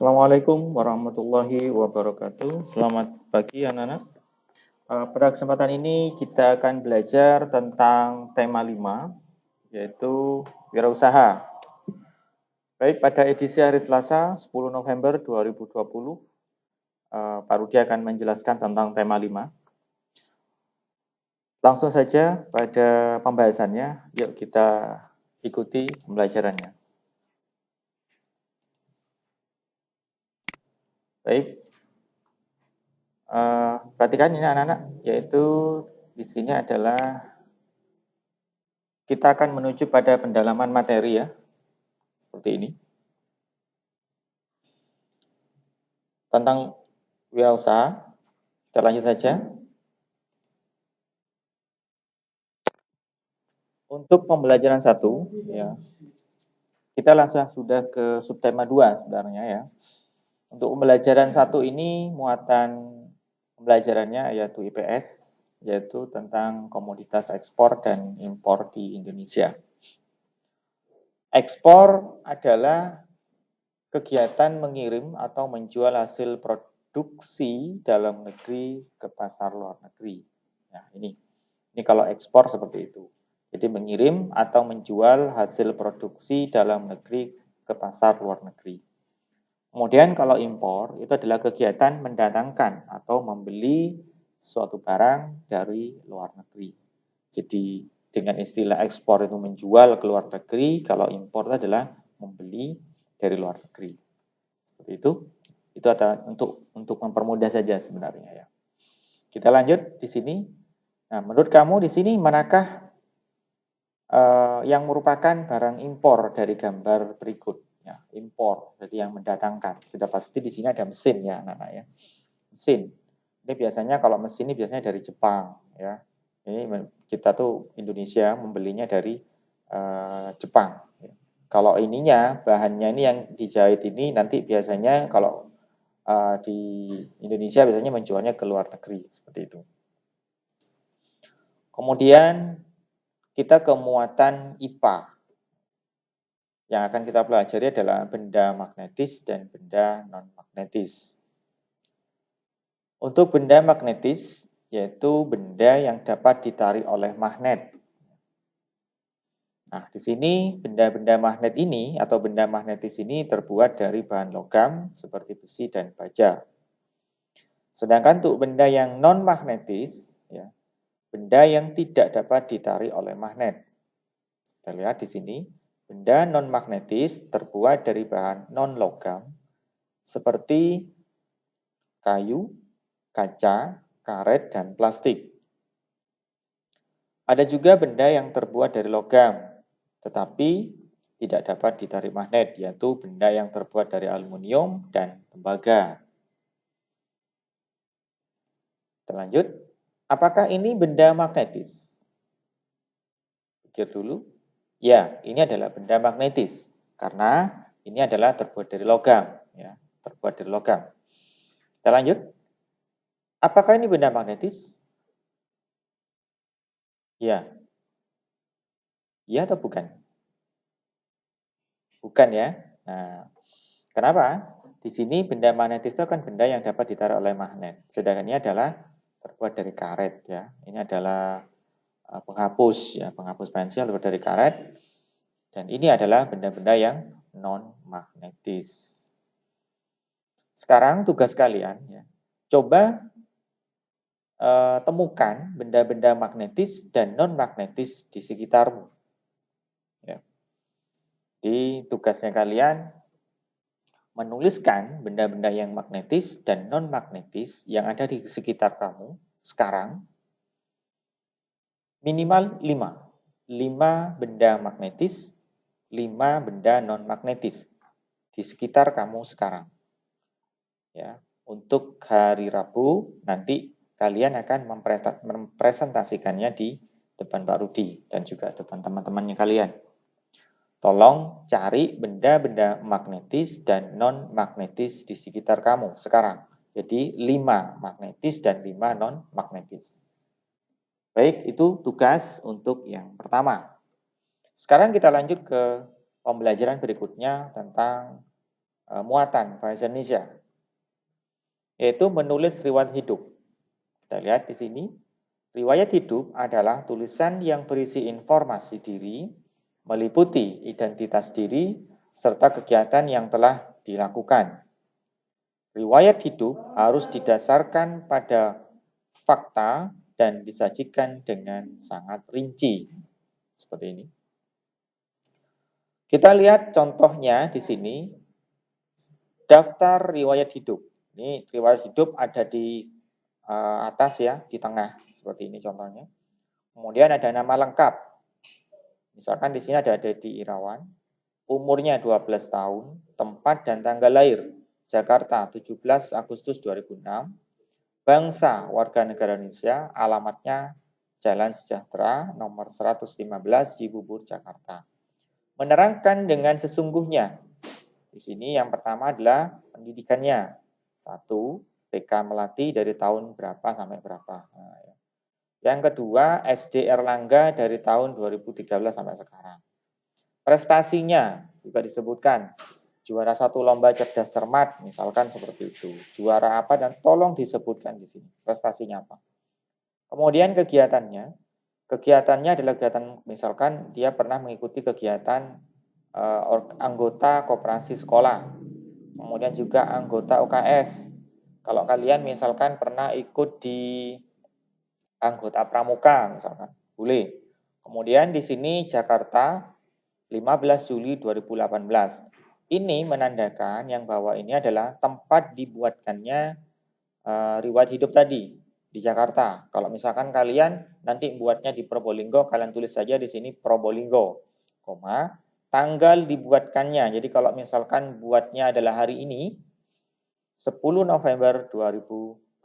Assalamualaikum warahmatullahi wabarakatuh. Selamat pagi anak-anak. Pada kesempatan ini kita akan belajar tentang tema 5, yaitu wirausaha. Baik, pada edisi hari Selasa 10 November 2020, Pak Rudi akan menjelaskan tentang tema 5. Langsung saja pada pembahasannya, yuk kita ikuti pembelajarannya. Baik, perhatikan ini anak-anak, yaitu di sini adalah kita akan menuju pada pendalaman materi ya, seperti ini. Tentang wirausaha, kita lanjut saja. Untuk pembelajaran 1, ya, kita langsung sudah ke subtema 2 sebenarnya ya. Untuk pembelajaran 1 ini muatan pembelajarannya yaitu IPS, yaitu tentang komoditas ekspor dan impor di Indonesia. Ekspor adalah kegiatan mengirim atau menjual hasil produksi dalam negeri ke pasar luar negeri. Nah, ini kalau ekspor seperti itu. Jadi mengirim atau menjual hasil produksi dalam negeri ke pasar luar negeri. Kemudian kalau impor itu adalah kegiatan mendatangkan atau membeli suatu barang dari luar negeri. Jadi dengan istilah ekspor itu menjual ke luar negeri, kalau impor itu adalah membeli dari luar negeri. Seperti itu. Itu adalah untuk mempermudah saja sebenarnya ya. Kita lanjut di sini. Nah, menurut kamu di sini manakah yang merupakan barang impor dari gambar berikut? Ya, impor, jadi yang mendatangkan. Sudah pasti di sini ada mesin ya, anak-anak ya. Mesin. Ini biasanya kalau mesin ini biasanya dari Jepang ya. Ini kita tuh Indonesia membelinya dari Jepang. Kalau ininya bahannya ini yang dijahit ini nanti biasanya kalau di Indonesia biasanya menjualnya ke luar negeri seperti itu. Kemudian kita ke muatan IPA. Yang akan kita pelajari adalah benda magnetis dan benda non-magnetis. Untuk benda magnetis, yaitu benda yang dapat ditarik oleh magnet. Nah, di sini benda-benda magnet ini atau benda magnetis ini terbuat dari bahan logam seperti besi dan baja. Sedangkan untuk benda yang non-magnetis, ya, benda yang tidak dapat ditarik oleh magnet. Kita lihat di sini, benda non-magnetis terbuat dari bahan non-logam seperti kayu, kaca, karet, dan plastik. Ada juga benda yang terbuat dari logam, tetapi tidak dapat ditarik magnet, yaitu benda yang terbuat dari aluminium dan tembaga. Kita lanjut. Apakah ini benda magnetis? Pikir dulu. Ya, ini adalah benda magnetis karena ini adalah terbuat dari logam, ya, terbuat dari logam. Kita lanjut. Apakah ini benda magnetis? Ya. Ya atau bukan? Bukan ya. Nah, kenapa? Di sini benda magnetis itu kan benda yang dapat ditarik oleh magnet. Sedangkan ini adalah terbuat dari karet ya. Ini adalah penghapus ya, penghapus pensil terbuat dari karet. Dan ini adalah benda-benda yang non magnetis. Sekarang tugas kalian ya. Coba temukan benda-benda magnetis dan non magnetis di sekitarmu. Ya. Di tugasnya kalian menuliskan benda-benda yang magnetis dan non-magnetis yang ada di sekitar kamu sekarang minimal 5. 5 benda magnetis, 5 benda non-magnetis di sekitar kamu sekarang. Ya, untuk hari Rabu nanti kalian akan mempresentasikannya di depan Pak Rudi dan juga depan teman-temannya kalian. Tolong cari benda-benda magnetis dan non-magnetis di sekitar kamu sekarang. Jadi 5 magnetis dan 5 non-magnetis. Baik, itu tugas untuk yang pertama. Sekarang kita lanjut ke pembelajaran berikutnya tentang muatan bahasa Indonesia, yaitu menulis riwayat hidup. Kita lihat di sini, riwayat hidup adalah tulisan yang berisi informasi diri, meliputi identitas diri, serta kegiatan yang telah dilakukan. Riwayat hidup harus didasarkan pada fakta dan disajikan dengan sangat rinci. Seperti ini. Kita lihat contohnya di sini, daftar riwayat hidup. Ini riwayat hidup ada di atas ya, di tengah. Seperti ini contohnya. Kemudian ada nama lengkap. Misalkan di sini ada Dedi Irawan, umurnya 12 tahun, tempat dan tanggal lahir, Jakarta 17 Agustus 2006, bangsa warga negara Indonesia, alamatnya Jalan Sejahtera, nomor 115, Cibubur, Jakarta. Menerangkan dengan sesungguhnya. Di sini yang pertama adalah pendidikannya. 1, TK Melati dari tahun berapa sampai berapa. Nah, ya. Yang kedua, SD Erlangga dari tahun 2013 sampai sekarang. Prestasinya juga disebutkan. Juara 1 lomba cerdas cermat, misalkan seperti itu. Juara apa dan tolong disebutkan di sini. Prestasinya apa. Kemudian kegiatannya. Kegiatannya adalah kegiatan, misalkan dia pernah mengikuti kegiatan anggota koperasi sekolah. Kemudian juga anggota UKS. Kalau kalian misalkan pernah ikut di anggota pramuka misalkan, boleh. Kemudian di sini Jakarta 15 Juli 2018. Ini menandakan yang bahwa ini adalah tempat dibuatkannya riwayat hidup tadi di Jakarta. Kalau misalkan kalian nanti buatnya di Probolinggo, kalian tulis saja di sini Probolinggo, koma, tanggal dibuatkannya. Jadi kalau misalkan buatnya adalah hari ini, 10 November 2020.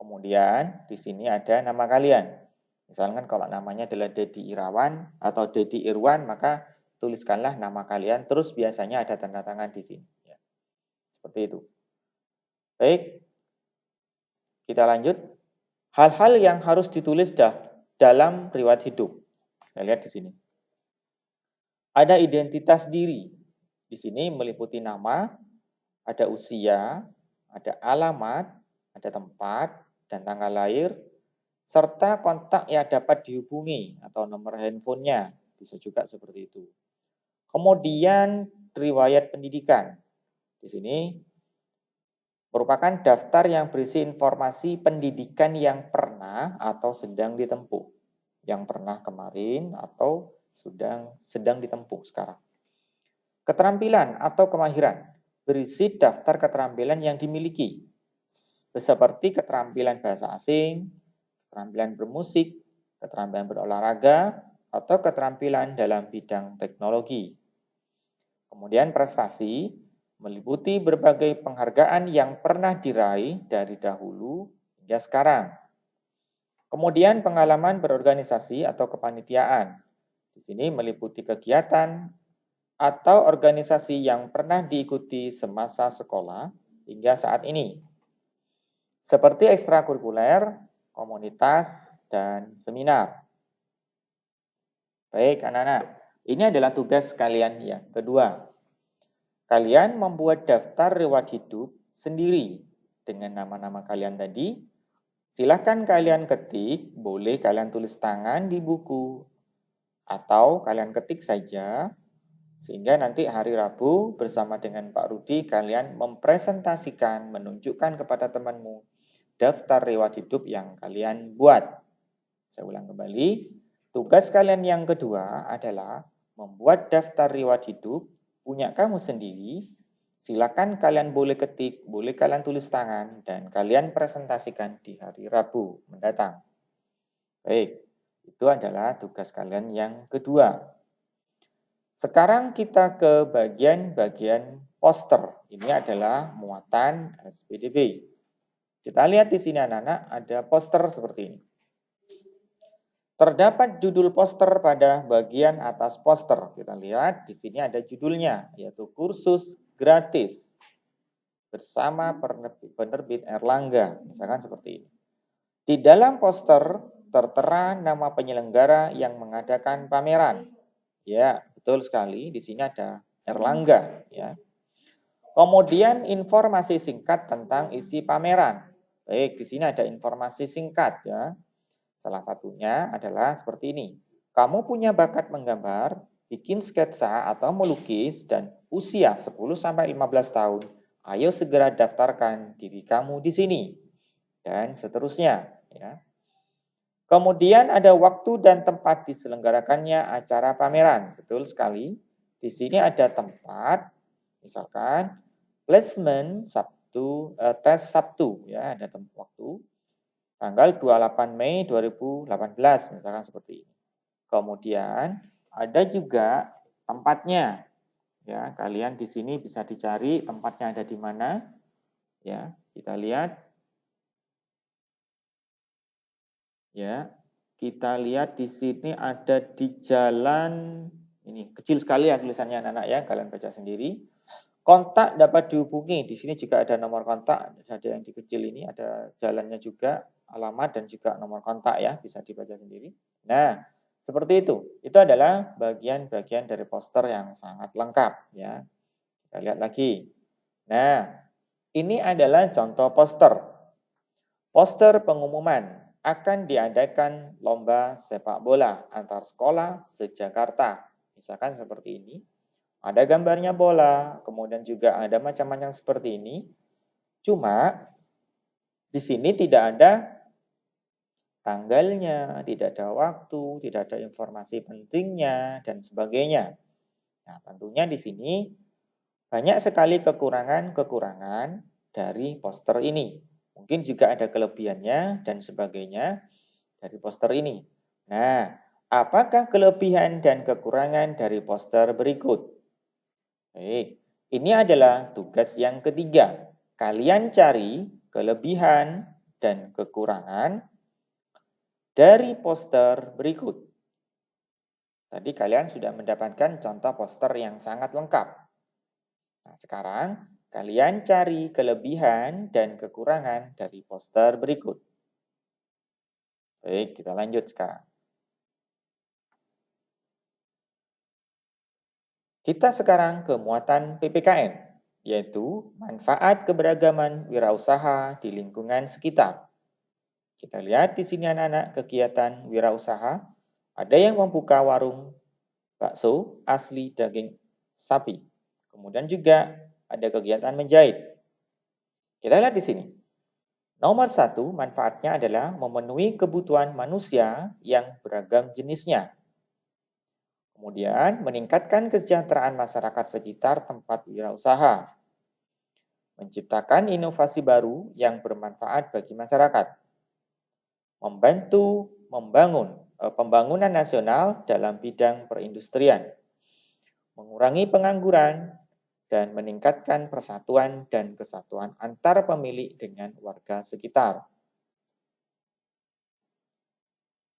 Kemudian di sini ada nama kalian. Misalkan kalau namanya adalah Dedi Irawan atau Dedi Irwan, maka tuliskanlah nama kalian. Terus biasanya ada tanda tangan di sini. Ya. Seperti itu. Baik, kita lanjut. Hal-hal yang harus ditulis dalam riwayat hidup. Kita lihat di sini. Ada identitas diri. Di sini meliputi nama, ada usia, ada alamat, ada tempat, dan tanggal lahir, serta kontak yang dapat dihubungi atau nomor handphonenya. Bisa juga seperti itu. Kemudian riwayat pendidikan. Di sini merupakan daftar yang berisi informasi pendidikan yang pernah atau sedang ditempuh. Yang pernah kemarin atau sedang ditempuh sekarang. Keterampilan atau kemahiran berisi daftar keterampilan yang dimiliki. Seperti keterampilan bahasa asing, keterampilan bermusik, keterampilan berolahraga, atau keterampilan dalam bidang teknologi. Kemudian prestasi meliputi berbagai penghargaan yang pernah diraih dari dahulu hingga sekarang. Kemudian pengalaman berorganisasi atau kepanitiaan. Di sini meliputi kegiatan atau organisasi yang pernah diikuti semasa sekolah hingga saat ini. Seperti ekstrakurikuler, komunitas, dan seminar. Baik anak-anak, ini adalah tugas kalian yang kedua. Kalian membuat daftar riwayat hidup sendiri dengan nama-nama kalian tadi. Silahkan kalian ketik, boleh kalian tulis tangan di buku, atau kalian ketik saja, sehingga nanti hari Rabu bersama dengan Pak Rudi kalian mempresentasikan, menunjukkan kepada temanmu daftar riwayat hidup yang kalian buat. Saya ulang kembali, tugas kalian yang kedua adalah membuat daftar riwayat hidup punya kamu sendiri. Silakan kalian boleh ketik, boleh kalian tulis tangan, dan kalian presentasikan di hari Rabu mendatang. Baik, itu adalah tugas kalian yang kedua. Sekarang kita ke bagian poster. Ini adalah muatan SPDB. Kita lihat di sini anak-anak ada poster seperti ini. Terdapat judul poster pada bagian atas poster. Kita lihat di sini ada judulnya, yaitu kursus gratis bersama penerbit Erlangga. Misalkan seperti ini. Di dalam poster tertera nama penyelenggara yang mengadakan pameran. Ya, betul sekali. Di sini ada Erlangga. Ya. Kemudian informasi singkat tentang isi pameran. Baik, di sini ada informasi singkat ya. Salah satunya adalah seperti ini. Kamu punya bakat menggambar, bikin sketsa atau melukis dan usia 10-15 tahun. Ayo segera daftarkan diri kamu di sini. Dan seterusnya ya. Kemudian ada waktu dan tempat diselenggarakannya acara pameran. Betul sekali. Di sini ada tempat, misalkan placement Sabtu, tes Sabtu ya, ada waktu tanggal 28 Mei 2018 misalkan seperti ini. Kemudian ada juga tempatnya. Ya, kalian di sini bisa dicari tempatnya ada di mana. Ya, kita lihat. Ya, kita lihat di sini ada di jalan, ini kecil sekali ya tulisannya anak-anak ya, kalian baca sendiri. Kontak dapat dihubungi, di sini juga ada nomor kontak, ada yang di kecil ini, ada jalannya juga, alamat dan juga nomor kontak ya, bisa dibaca sendiri. Nah, seperti itu adalah bagian-bagian dari poster yang sangat lengkap ya. Kita lihat lagi. Nah, ini adalah contoh poster. Poster pengumuman akan diadakan lomba sepak bola antar sekolah se-Jakarta. Misalkan seperti ini. Ada gambarnya bola, kemudian juga ada macam-macam seperti ini. Cuma di sini tidak ada tanggalnya, tidak ada waktu, tidak ada informasi pentingnya, dan sebagainya. Nah, tentunya di sini banyak sekali kekurangan-kekurangan dari poster ini. Mungkin juga ada kelebihannya dan sebagainya dari poster ini. Nah, apakah kelebihan dan kekurangan dari poster berikut? Baik, ini adalah tugas yang ketiga. Kalian cari kelebihan dan kekurangan dari poster berikut. Tadi kalian sudah mendapatkan contoh poster yang sangat lengkap. Nah, sekarang kalian cari kelebihan dan kekurangan dari poster berikut. Baik, kita lanjut sekarang. Kita sekarang ke muatan PPKN, yaitu manfaat keberagaman wirausaha di lingkungan sekitar. Kita lihat di sini anak-anak kegiatan wirausaha, ada yang membuka warung bakso asli daging sapi. Kemudian juga ada kegiatan menjahit. Kita lihat di sini. Nomor 1, manfaatnya adalah memenuhi kebutuhan manusia yang beragam jenisnya. Kemudian, meningkatkan kesejahteraan masyarakat sekitar tempat wirausaha. Menciptakan inovasi baru yang bermanfaat bagi masyarakat. Membantu membangun pembangunan nasional dalam bidang perindustrian. Mengurangi pengangguran dan meningkatkan persatuan dan kesatuan antar pemilik dengan warga sekitar.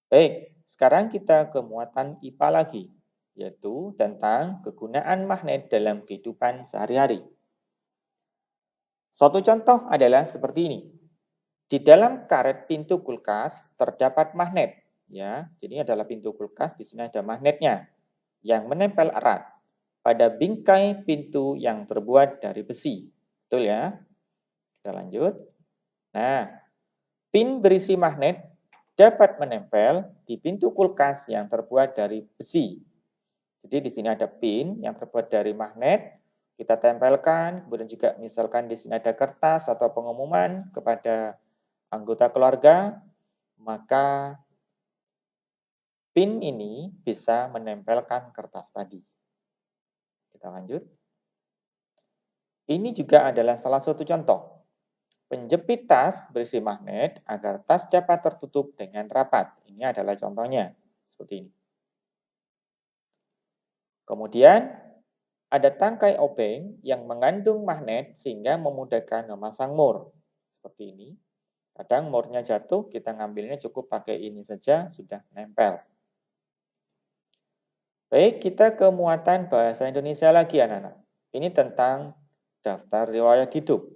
Baik, sekarang kita ke muatan IPA lagi, yaitu tentang kegunaan magnet dalam kehidupan sehari-hari. Suatu contoh adalah seperti ini. Di dalam karet pintu kulkas terdapat magnet, ya. Jadi adalah pintu kulkas, di sini ada magnetnya yang menempel erat pada bingkai pintu yang terbuat dari besi. Betul ya? Kita lanjut. Nah, pin berisi magnet dapat menempel di pintu kulkas yang terbuat dari besi. Jadi di sini ada pin yang terbuat dari magnet, kita tempelkan, kemudian juga misalkan di sini ada kertas atau pengumuman kepada anggota keluarga, maka pin ini bisa menempelkan kertas tadi. Kita lanjut. Ini juga adalah salah satu contoh. Penjepit tas berisi magnet agar tas dapat tertutup dengan rapat. Ini adalah contohnya. Seperti ini. Kemudian ada tangkai obeng yang mengandung magnet sehingga memudahkan memasang mur. Seperti ini. Kadang murnya jatuh, kita ngambilnya cukup pakai ini saja, sudah nempel. Baik, kita ke muatan bahasa Indonesia lagi anak-anak. Ini tentang daftar riwayat hidup.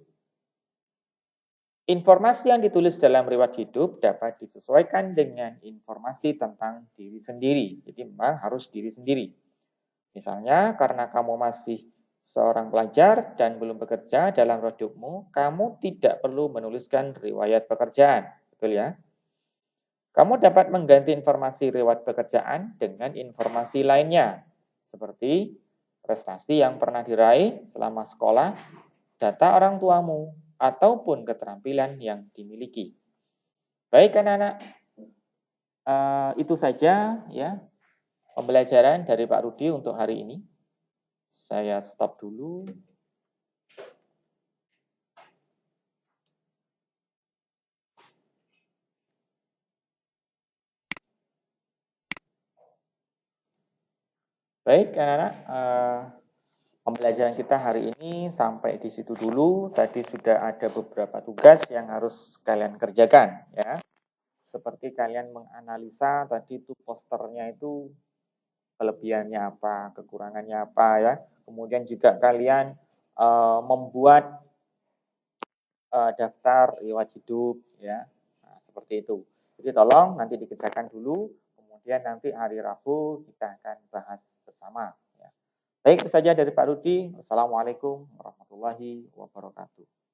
Informasi yang ditulis dalam riwayat hidup dapat disesuaikan dengan informasi tentang diri sendiri. Jadi memang harus diri sendiri. Misalnya karena kamu masih seorang pelajar dan belum bekerja dalam produkmu, kamu tidak perlu menuliskan riwayat pekerjaan. Betul ya? Kamu dapat mengganti informasi riwayat pekerjaan dengan informasi lainnya, seperti prestasi yang pernah diraih selama sekolah, data orang tuamu, ataupun keterampilan yang dimiliki. Baik anak-anak, itu saja ya pembelajaran dari Pak Rudi untuk hari ini. Saya stop dulu. Baik anak-anak, pembelajaran kita hari ini sampai di situ dulu. Tadi sudah ada beberapa tugas yang harus kalian kerjakan ya. Seperti kalian menganalisa tadi itu posternya itu kelebihannya apa, kekurangannya apa ya. Kemudian juga kalian membuat daftar riwayat hidup ya. Nah, seperti itu. Jadi tolong nanti dikerjakan dulu, kemudian nanti hari Rabu kita akan bahas bersama ya. Baik, itu saja dari Pak Rudi. Wassalamualaikum warahmatullahi wabarakatuh.